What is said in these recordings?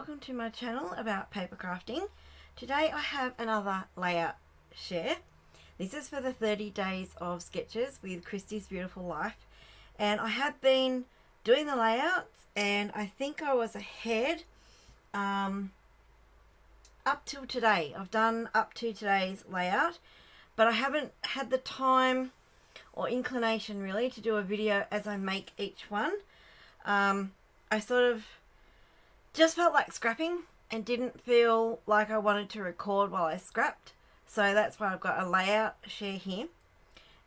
welcome to my channel about paper crafting. Today I have another layout share. This is for the 30 days of sketches with Christy's Beautiful Life, and I have been doing the layouts and I think I was ahead up till today. I've done up to today's layout, but I haven't had the time or inclination really to do a video as I make each one. I sort of just felt like scrapping and didn't feel like I wanted to record while I scrapped, so that's why I've got a layout share here.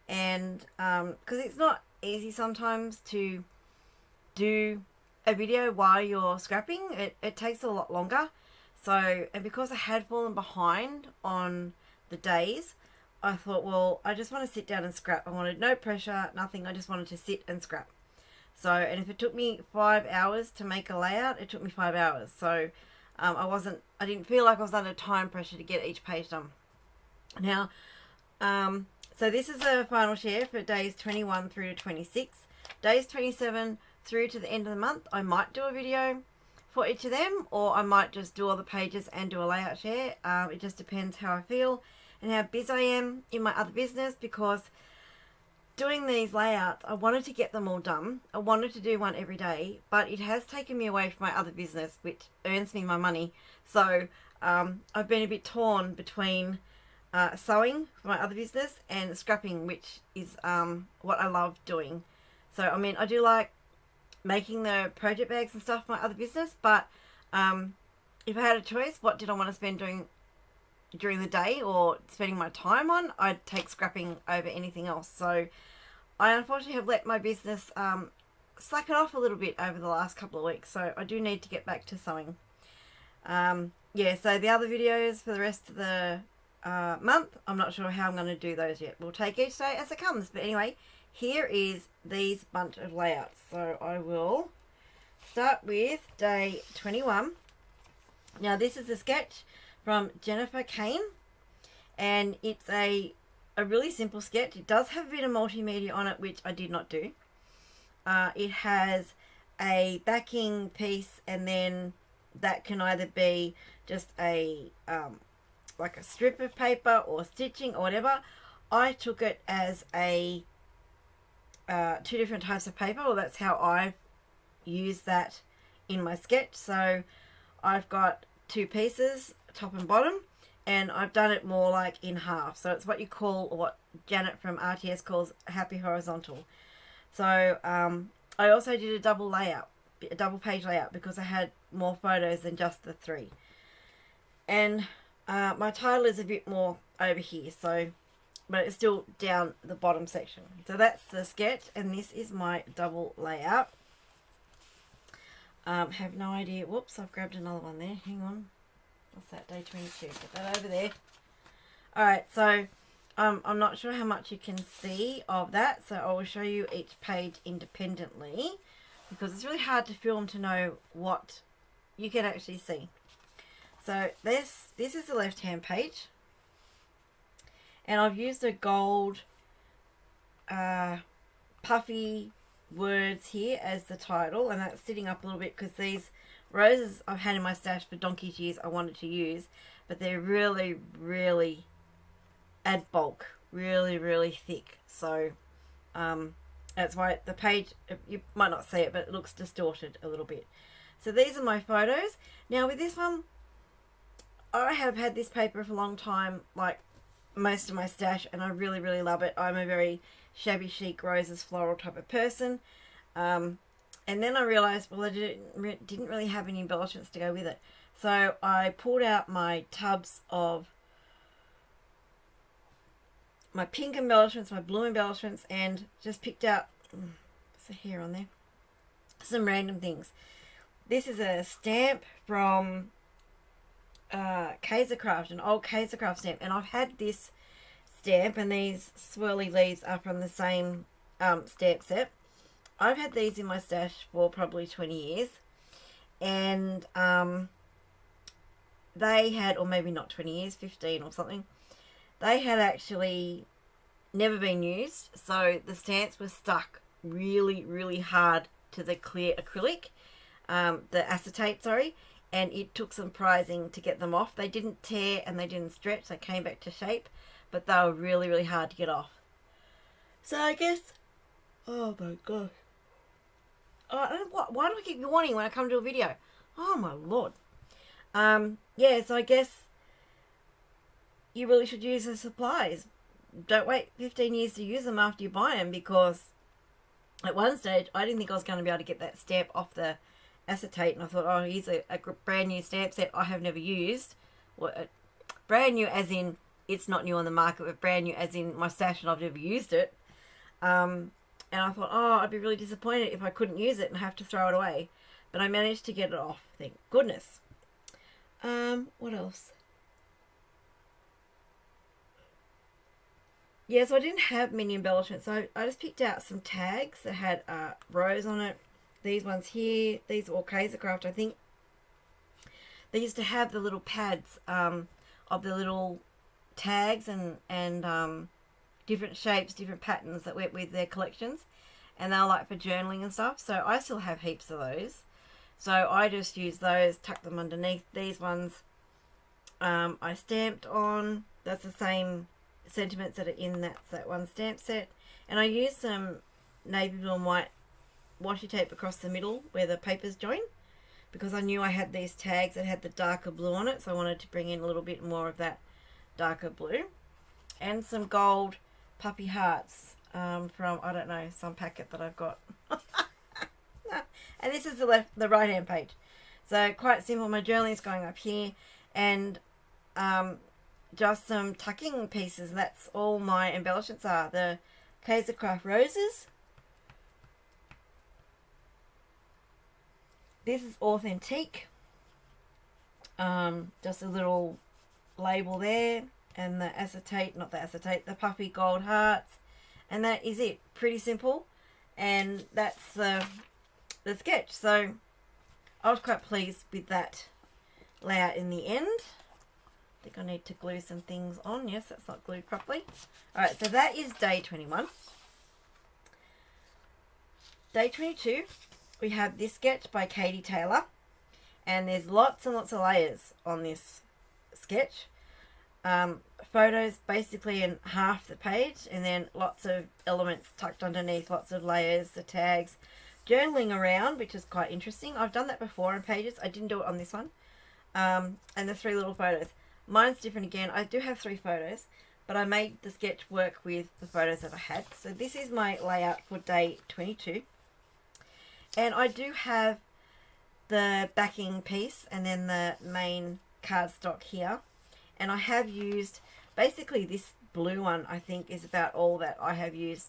And because it's not easy sometimes to do a video while you're scrapping, it takes a lot longer. So, and because I had fallen behind on the days, I thought, well, I just want to sit down and scrap. I wanted no pressure, nothing. I just wanted to sit and scrap. So, and if it took me 5 hours to make a layout, it took me 5 hours. So, I didn't feel like I was under time pressure to get each page done. Now, so this is a final share for days 21 through to 26. Days 27 through to the end of the month, I might do a video for each of them, or I might just do all the pages and do a layout share. It just depends how I feel and how busy I am in my other business, because doing these layouts, I wanted to get them all done. I wanted to do one every day, but it has taken me away from my other business, which earns me my money. So I've been a bit torn between sewing for my other business and scrapping, which is what I love doing. So, I mean, I do like making the project bags and stuff for my other business, but if I had a choice, what did I want to spend doing during the day or spending my time on, I'd take scrapping over anything else. So I unfortunately have let my business slacken off a little bit over the last couple of weeks, so I do need to get back to sewing. Yeah, so the other videos for the rest of the month, I'm not sure how I'm going to do those yet. We'll take each day as it comes. But anyway, here is these bunch of layouts. So I will start with day 21. Now this is a sketch from Jennifer Kane, and it's a really simple sketch. It does have a bit of multimedia on it, which I did not do. It has a backing piece, and then that can either be just a like a strip of paper or stitching or whatever. I took it as a two different types of paper. Well, that's how I use that in my sketch. So I've got two pieces, top and bottom, and I've done it more like in half. So it's what you call, or what Janet from RTS calls, happy horizontal. So I also did a double page layout, because I had more photos than just the three. And my title is a bit more over here, so, but it's still down the bottom section. So that's the sketch, and this is my double layout. Have no idea. Whoops, I've grabbed another one there. Hang on. What's that? Day 22. Put that over there. Alright, so I'm not sure how much you can see of that, so I will show you each page independently, because it's really hard to film to know what you can actually see. So this is the left-hand page, and I've used a gold puffy words here as the title, and that's sitting up a little bit because these roses I've had in my stash for donkey's years I wanted to use, but they're really, really add bulk, really thick. So that's why the page, you might not see it, but it looks distorted a little bit. So these are my photos. Now with this one, I have had this paper for a long time, like most of my stash, and I really love it. I'm a very shabby chic roses floral type of person. And then I realised, well, I didn't really have any embellishments to go with it. So I pulled out my tubs of my pink embellishments, my blue embellishments, and just picked out, what's the hair on there? Some random things. This is a stamp from Kaisercraft, an old Kaisercraft stamp, and I've had this stamp, and these swirly leaves are from the same stamp set. I've had these in my stash for probably 20 years, and they had, or maybe not 20 years, 15 or something, they had actually never been used, so the stamps were stuck really hard to the clear acrylic, the acetate, sorry, and it took some prizing to get them off. They didn't tear and they didn't stretch. They came back to shape, but they were really, really hard to get off. So I guess, oh my gosh. Oh, I don't know why do I keep yawning when I come to a video? Oh my lord. Yeah, so I guess you really should use the supplies. Don't wait 15 years to use them after you buy them, because at one stage I didn't think I was going to be able to get that stamp off the acetate, and I thought, oh, here's a brand new stamp set I have never used. Well, brand new as in it's not new on the market, but brand new as in my stash and I've never used it. And I thought, oh, I'd be really disappointed if I couldn't use it and have to throw it away. But I managed to get it off, thank goodness. What else? Yeah, so I didn't have many embellishments. So I just picked out some tags that had rose on it. These ones here, these are all Kaisercraft, I think. They used to have the little pads of the little tags and different shapes, different patterns that went with their collections. And they're like for journaling and stuff. So I still have heaps of those. So I just use those, tuck them underneath. These ones I stamped on. That's the same sentiments that are in that one stamp set. And I used some navy blue and white washi tape across the middle where the papers join, because I knew I had these tags that had the darker blue on it, so I wanted to bring in a little bit more of that darker blue. And some gold puppy hearts from, I don't know, some packet that I've got. And this is the right hand page. So quite simple. My journaling is going up here, and just some tucking pieces. That's all my embellishments are. The Kaisercraft roses. This is authentique. Just a little label there, and the acetate, not the acetate, the puffy gold hearts, and that is it. Pretty simple, and that's the sketch. So I was quite pleased with that layout in the end. I think I need to glue some things on. Yes, that's not glued properly. Alright, so that is day 21. Day 22, we have this sketch by Katie Taylor, and there's lots and lots of layers on this sketch. Photos basically in half the page, and then lots of elements tucked underneath, lots of layers, the tags, journaling around, which is quite interesting. I've done that before on pages. I didn't do it on this one. And the 3 little photos. Mine's different again. I do have 3 photos, but I made the sketch work with the photos that I had. So this is my layout for day 22. And I do have the backing piece and then the main cardstock here. And I have used, basically this blue one I think is about all that I have used.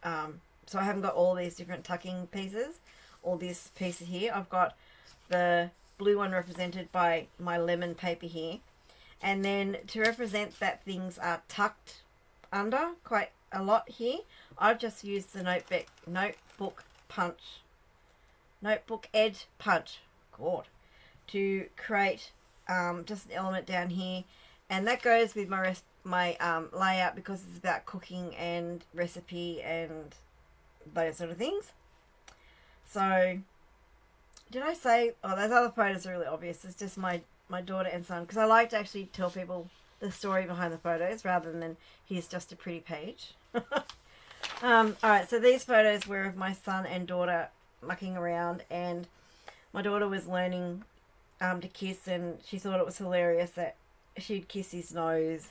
So I haven't got all these different tucking pieces, or this piece here. I've got the blue one represented by my lemon paper here. And then to represent that things are tucked under quite a lot here, I've just used the notebook edge punch, God, to create just an element down here. And that goes with my layout, because it's about cooking and recipe and those sort of things. So, did I say, oh, those other photos are really obvious. It's just my daughter and son, because I like to actually tell people the story behind the photos rather than here's just a pretty page. Alright, so these photos were of my son and daughter mucking around, and my daughter was learning to kiss, and she thought it was hilarious that she'd kiss his nose.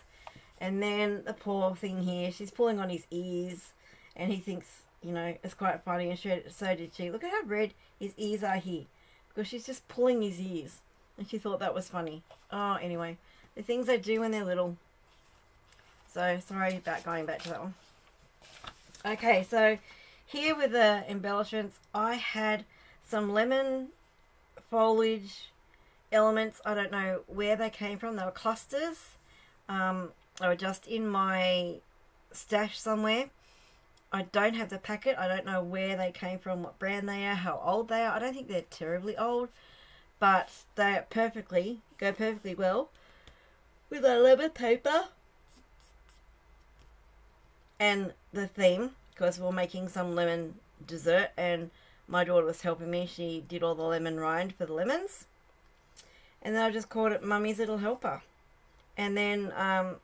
And then the poor thing here, she's pulling on his ears, and he thinks, you know, it's quite funny, and so did she. Look at how red his ears are here, because she's just pulling his ears. And she thought that was funny. Oh, anyway. The things they do when they're little. So, sorry about going back to that one. Okay, so here with the embellishments, I had some lemon foliage elements. I don't know where they came from. They were clusters. They were just in my stash somewhere. I don't have the packet. I don't know where they came from, what brand they are, how old they are. I don't think they're terribly old. But they go perfectly well with a lemon paper and the theme, because we're making some lemon dessert, and my daughter was helping me. She did all the lemon rind for the lemons. and then I just called it Mummy's Little Helper. And then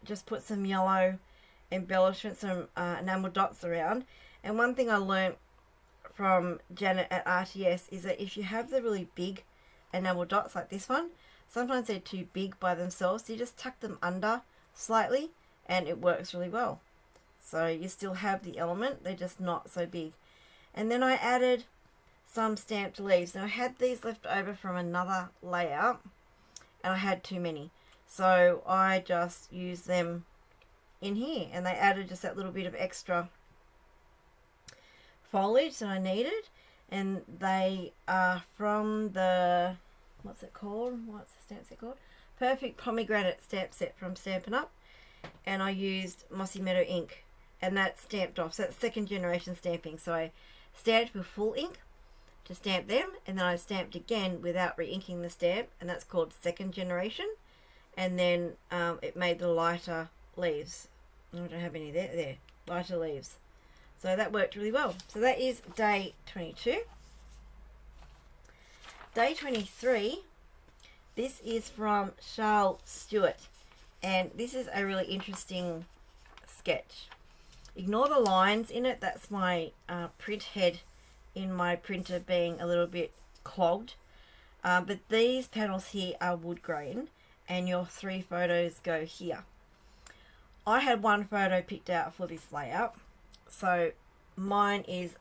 just put some yellow embellishments, some enamel dots around. And one thing I learned from Janet at RTS is that if you have the really big enamel dots like this one, sometimes they're too big by themselves, so you just tuck them under slightly and it works really well. So you still have the element, they're just not so big. And then I added some stamped leaves. Now I had these left over from another layout and I had too many, so I just used them in here, and they added just that little bit of extra foliage that I needed. And they are from the, what's it called? What's the stamp set called? Perfect Pomegranate stamp set from Stampin' Up. And I used Mossy Meadow ink, and that's stamped off. So that's second generation stamping. So I stamped with full ink to stamp them, and then I stamped again without re-inking the stamp, and that's called second generation. And then it made the lighter leaves. I don't have any there, lighter leaves. So that worked really well. So that is day 22. Day 23, this is from Charles Stewart, and this is a really interesting sketch. Ignore the lines in it, that's my print head in my printer being a little bit clogged. But these panels here are wood grain, and your 3 photos go here. I had 1 photo picked out for this layout, so mine is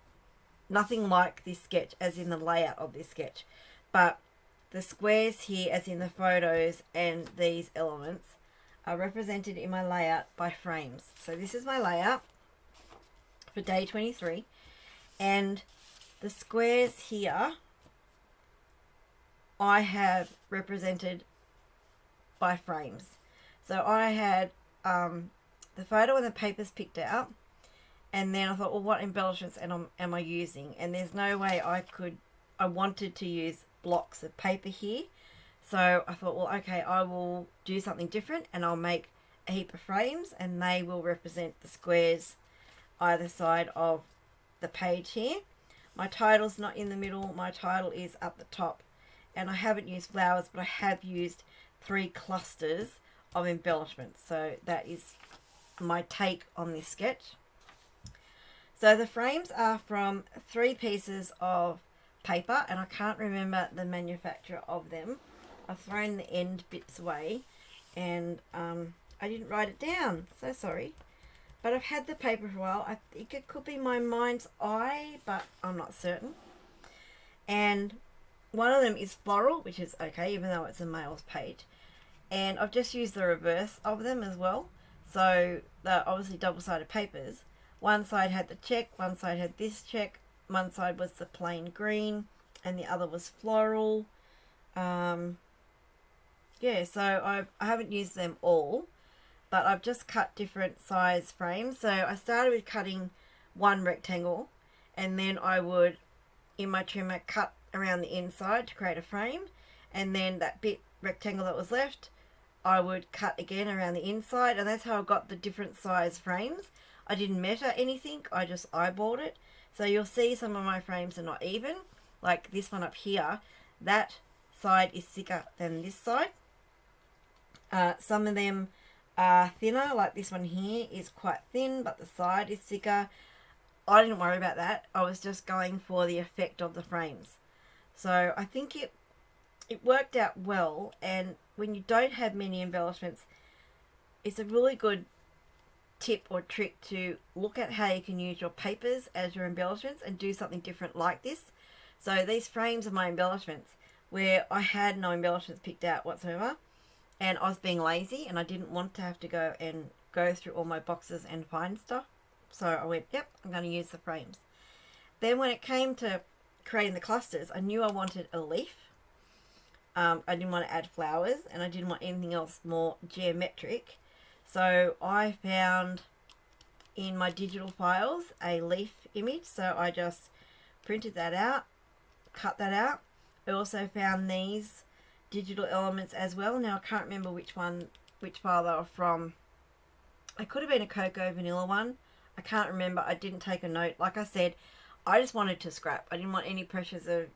nothing like this sketch as in the layout of this sketch, but the squares here as in the photos and these elements are represented in my layout by frames. So this is my layout for day 23, and the squares here I have represented by frames. So I had the photo and the papers picked out, and then I thought, well, what embellishments am I using? And there's no way I wanted to use blocks of paper here. So I thought, well, okay, I will do something different, and I'll make a heap of frames, and they will represent the squares either side of the page here. My title's not in the middle, my title is up the top, and I haven't used flowers, but I have used 3 clusters of embellishments. So that is my take on this sketch. So the frames are from 3 pieces of paper, and I can't remember the manufacturer of them. I've thrown the end bits away, and I didn't write it down, so sorry. But I've had the paper for a while. I think it could be my mind's eye, but I'm not certain. And one of them is floral, which is okay, even though it's a male's page. And I've just used the reverse of them as well. So they're obviously double-sided papers. One side had the check, one side had this check, one side was the plain green, and the other was floral. Yeah, so I haven't used them all, but I've just cut different size frames. So I started with cutting 1 rectangle, and then I would, in my trimmer, cut around the inside to create a frame, and then that bit rectangle that was left, I would cut again around the inside, and that's how I got the different size frames. I didn't measure anything, I just eyeballed it. So you'll see some of my frames are not even, like this one up here, that side is thicker than this side. Some of them are thinner, like this one here is quite thin, but the side is thicker. I didn't worry about that, I was just going for the effect of the frames. So I think it worked out well, and when you don't have many embellishments, it's a really good tip or trick to look at how you can use your papers as your embellishments and do something different like this. So these frames are my embellishments, where I had no embellishments picked out whatsoever, and I was being lazy and I didn't want to have to go through all my boxes and find stuff. So I went, yep, I'm going to use the frames. Then when it came to creating the clusters, I knew I wanted a leaf. I didn't want to add flowers, and I didn't want anything else more geometric. So I found in my digital files a leaf image, so I just printed that out, cut that out. I also found these digital elements as well. Now I can't remember which file they were from. It could have been a Cocoa Vanilla one. I can't remember. I didn't take a note. Like I said, I just wanted to scrap. I didn't want any pressures of,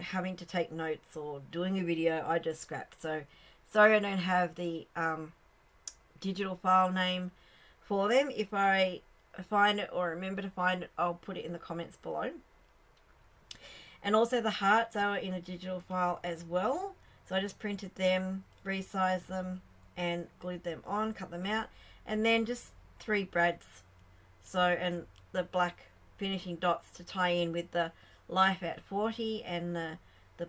having to take notes or doing a video. I just scrapped. So sorry I don't have the digital file name for them. If I find it or remember to find it, I'll put it in the comments below. And also the hearts are in a digital file as well. So I just printed them, resized them, and glued them on, cut them out. And then just 3 brads. So, and the black finishing dots to tie in with the life at 40 and the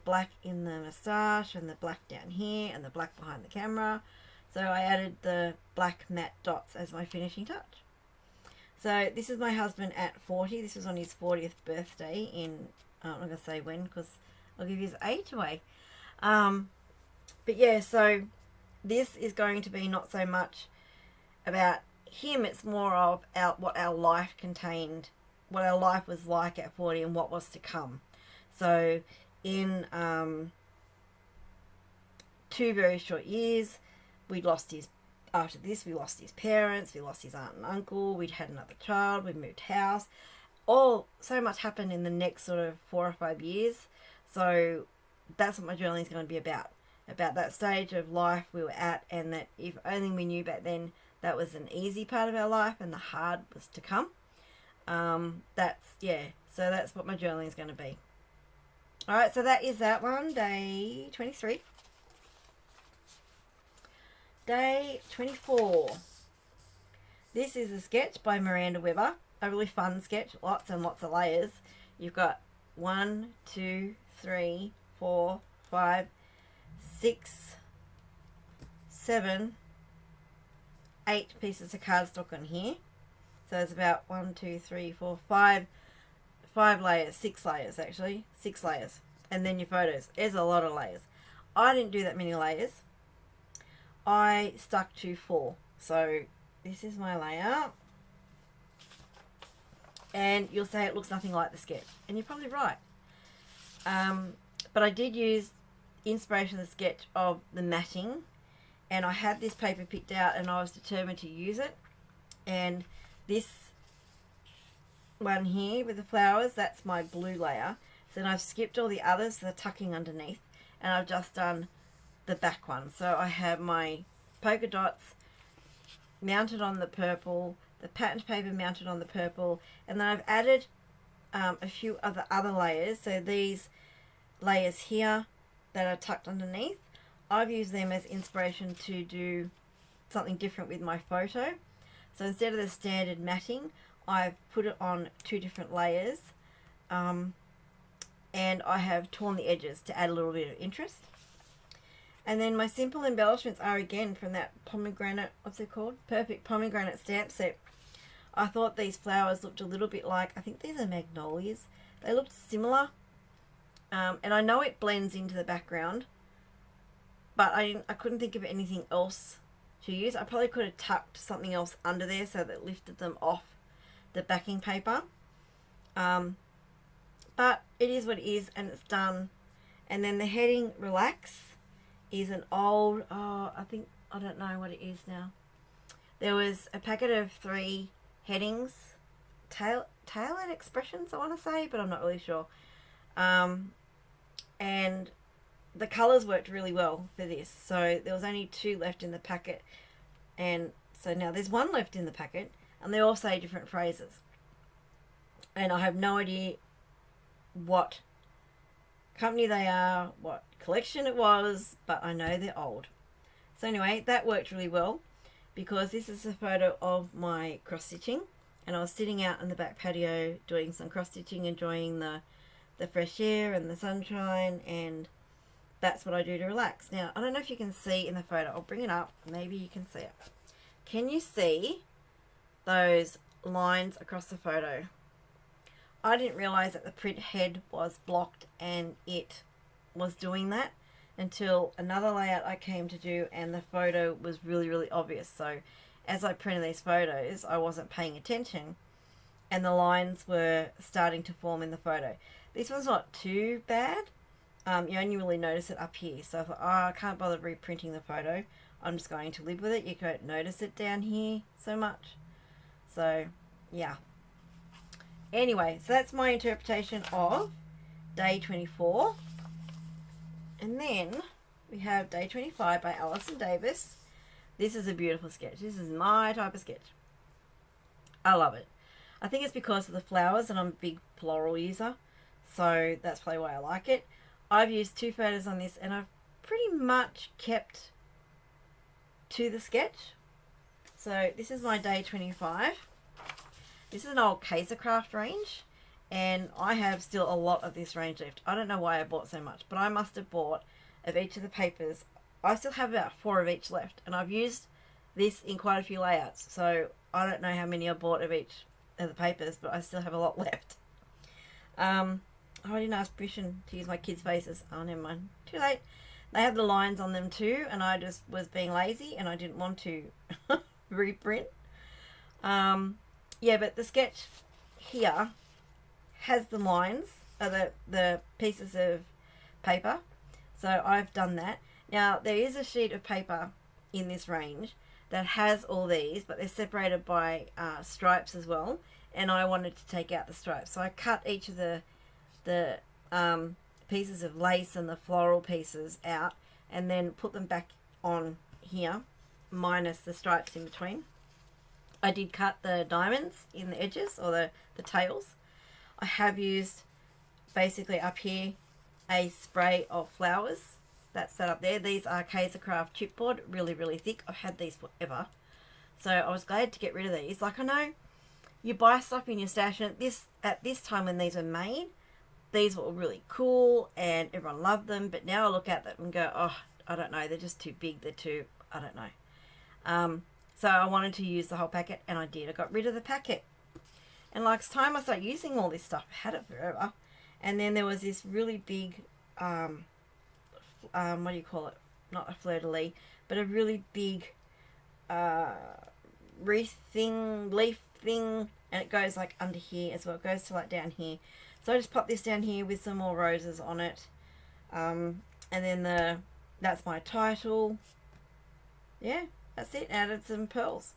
black in the moustache and the black down here and the black behind the camera. So I added the black matte dots as my finishing touch. So this is my husband at 40. This was on his 40th birthday in, I'm not going to say when because I'll give his age away. But yeah, so this is going to be not so much about him. It's more of what our life contained, what our life was like at 40 and what was to come. So in 2 very short years, after this we lost his parents, we lost his aunt and uncle, we'd had another child, we moved house. So much happened in the next sort of 4 or 5 years. So that's what my journaling is going to be about that stage of life we were at, and that if only we knew back then that was an easy part of our life and the hard was to come. So that's what my journaling is going to be. Alright, so that is that one, day 23. Day 24. This is a sketch by Miranda Weber. A really fun sketch, lots and lots of layers. You've got 1, 2, 3, 4, 5, 6, 7, 8 pieces of cardstock on here. So it's about 1, 2, 3, 4, 5 layers, 6 layers actually, 6 layers. And then your photos. There's a lot of layers. I didn't do that many layers. I stuck to 4. So this is my layout. And you'll say it looks nothing like the sketch. And you're probably right. But I did use inspiration of the sketch of the matting. And I had this paper picked out and I was determined to use it. And this one here with the flowers, that's my blue layer. So then I've skipped all the others, so they're tucking underneath. And I've just done the back one. So I have my polka dots mounted on the purple, the patterned paper mounted on the purple, and then I've added a few other layers. So these layers here that are tucked underneath, I've used them as inspiration to do something different with my photo. So instead of the standard matting, I've put it on 2 different layers, and I have torn the edges to add a little bit of interest. And then my simple embellishments are again from that pomegranate, what's it called? Perfect Pomegranate stamp set. I thought these flowers looked a little bit like, I think these are magnolias. They looked similar. And I know it blends into the background, but I couldn't think of anything else to use. I probably could have tucked something else under there so that it lifted them off the backing paper. But it is what it is, and it's done. And then the heading Relax is an old, I don't know what it is now. There was a packet of 3 headings, tailored expressions I want to say, but I'm not really sure. And the colours worked really well for this. So there was only 2 left in the packet, and so now there's 1 left in the packet, and they all say different phrases. And I have no idea what company they are, what collection it was, but I know they're old. So anyway, that worked really well because this is a photo of my cross stitching, and I was sitting out in the back patio doing some cross stitching, enjoying the fresh air and the sunshine, and that's what I do to relax. Now, I don't know if you can see in the photo. I'll bring it up. Maybe you can see it. Can you see those lines across the photo? I didn't realize that the print head was blocked and it was doing that until another layout I came to do, and the photo was really, really obvious. So as I printed these photos, I wasn't paying attention and the lines were starting to form in the photo. This one's not too bad. You only really notice it up here. So if I can't bother reprinting the photo, I'm just going to live with it. You can't notice it down here so much. So yeah. Anyway, so that's my interpretation of day 24. And then we have day 25 by Alison Davis. This is a beautiful sketch. This is my type of sketch. I love it. I think it's because of the flowers, and I'm a big floral user, so that's probably why I like it. I've used 2 photos on this, and I've pretty much kept to the sketch. So this is my day 25. This is an old Kaisercraft range, and I have still a lot of this range left. I don't know why I bought so much, but I must have bought of each of the papers. I still have about 4 of each left, and I've used this in quite a few layouts, so I don't know how many I bought of each of the papers, but I still have a lot left. I didn't ask permission to use my kids' faces. Oh, never mind. Too late. They have the lines on them too, and I just was being lazy, and I didn't want to reprint. Yeah, but the sketch here has the lines, the pieces of paper. So I've done that. Now, there is a sheet of paper in this range that has all these, but they're separated by stripes as well, and I wanted to take out the stripes. So I cut each of the pieces of lace and the floral pieces out, and then put them back on here, minus the stripes in between. I did cut the diamonds in the edges, or the tails. I have used, basically up here, a spray of flowers. That's that up there. These are Kaisercraft chipboard, really, really thick. I've had these forever. So I was glad to get rid of these. Like, I know you buy stuff in your stash, and at this time when these were made, these were really cool and everyone loved them. But now I look at them and go, oh, I don't know. They're just too big. They're too, I don't know. So I wanted to use the whole packet, and I did. I got rid of the packet. And like, it's time I started using all this stuff. I had it forever. And then there was this really big, what do you call it? Not a fleur-de-lis, but a really big wreath thing, leaf thing, and it goes like under here as well. It goes to like down here. So I just pop this down here with some more roses on it. And then that's my title. Yeah, that's it. Added some pearls.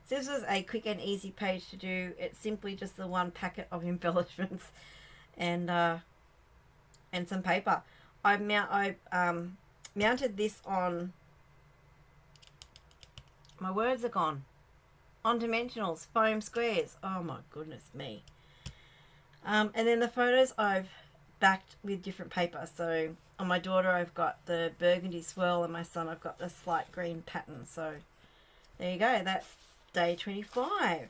So this was a quick and easy page to do. It's simply just the one packet of embellishments and some paper. I mounted this on, my words are gone, on dimensionals, foam squares. Oh my goodness me. And then the photos I've backed with different paper. So on my daughter I've got the burgundy swirl, and my son I've got the slight green pattern. So there you go, that's day 25.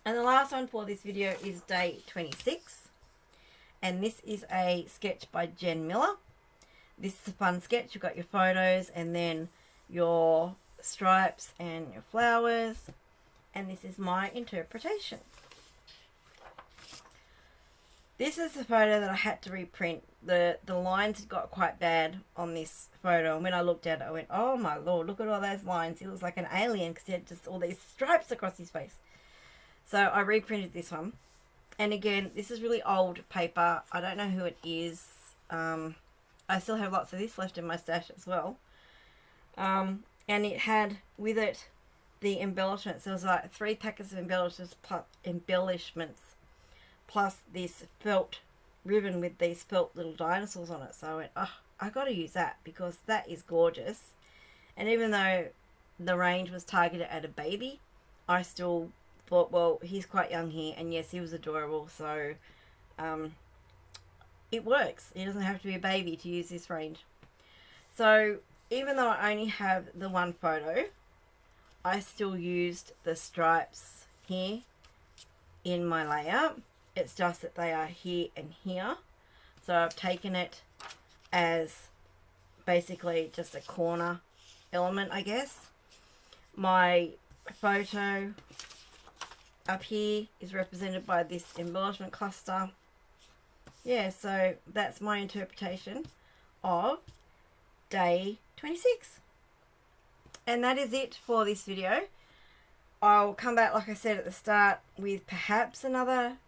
And the last one for this video is day 26. And this is a sketch by Jen Miller. This is a fun sketch. You've got your photos and then your stripes and your flowers. And this is my interpretation. This is the photo that I had to reprint. The lines had got quite bad on this photo. And when I looked at it, I went, oh my lord, look at all those lines. He looks like an alien because he had just all these stripes across his face. So I reprinted this one. And again, this is really old paper. I don't know who it is. I still have lots of this left in my stash as well. And it had with it the embellishments. There was like 3 packets of embellishments plus this felt ribbon with these felt little dinosaurs on it. So I went, oh, I got to use that because that is gorgeous. And even though the range was targeted at a baby, I still thought, well, he's quite young here, and yes, he was adorable, so it works. He doesn't have to be a baby to use this range. So even though I only have the one photo, I still used the stripes here in my layout. It's just that they are here and here. So I've taken it as basically just a corner element, I guess. My photo up here is represented by this embellishment cluster. Yeah, so that's my interpretation of day 26. And that is it for this video. I'll come back, like I said at the start, with perhaps another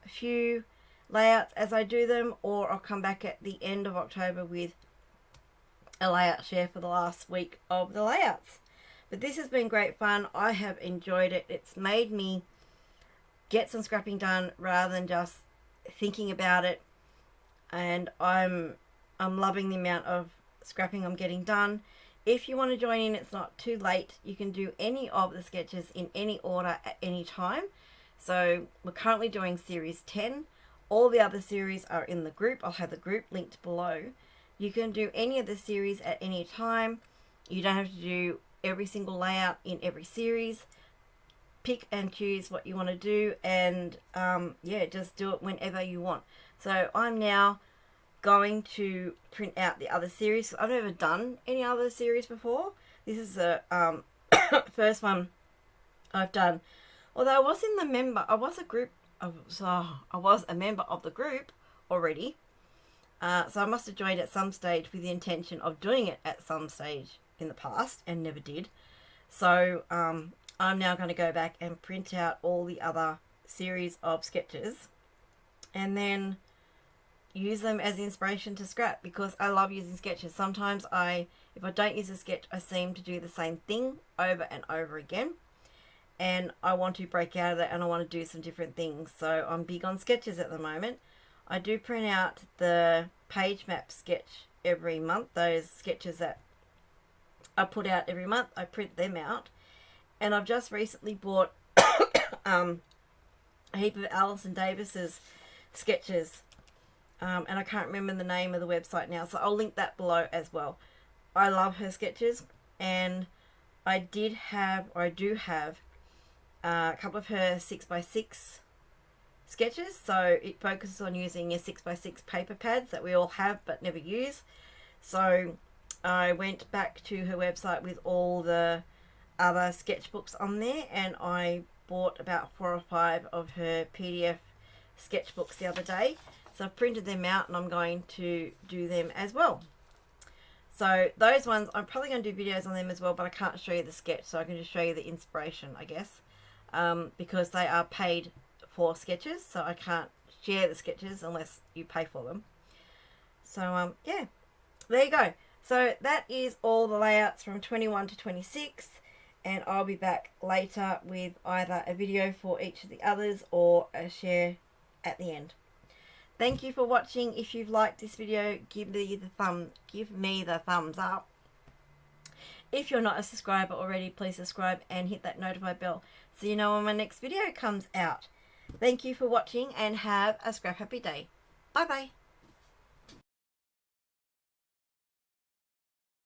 few layouts as I do them, or I'll come back at the end of October with a layout share for the last week of the layouts. But this has been great fun. I have enjoyed it. It's made me get some scrapping done rather than just thinking about it. And I'm loving the amount of scrapping I'm getting done. If you want to join in, it's not too late. You can do any of the sketches in any order at any time. So we're currently doing series 10. All the other series are in the group. I'll have the group linked below. You can do any of the series at any time. You don't have to do every single layout in every series. Pick and choose what you want to do, and yeah, just do it whenever you want. So I'm now going to print out the other series. I've never done any other series before. This is the first one I've done. Although I was a member of the group already. So I must have joined at some stage with the intention of doing it at some stage in the past and never did. So I'm now going to go back and print out all the other series of sketches and then use them as inspiration to scrap, because I love using sketches. Sometimes if I don't use a sketch, I seem to do the same thing over and over again, and I want to break out of that and I want to do some different things. So I'm big on sketches at the moment. I do print out the page map sketch every month. Those sketches that I put out every month, I print them out. And I've just recently bought a heap of Alison Davis's sketches. And I can't remember the name of the website now, so I'll link that below as well. I love her sketches, and I do have a couple of her 6x6 sketches. So it focuses on using your 6x6 paper pads that we all have but never use. So I went back to her website with all the other sketchbooks on there, and I bought about 4 or 5 of her PDF sketchbooks the other day. So I've printed them out and I'm going to do them as well. So those ones, I'm probably going to do videos on them as well, but I can't show you the sketch, so I can just show you the inspiration, I guess, because they are paid for sketches, so I can't share the sketches unless you pay for them. So yeah, there you go. So that is all the layouts from 21 to 26, and I'll be back later with either a video for each of the others or a share at the end. Thank you for watching. If you've liked this video, give me the thumbs up. If you're not a subscriber already, please subscribe and hit that notify bell so you know when my next video comes out. Thank you for watching and have a scrap happy day. Bye bye.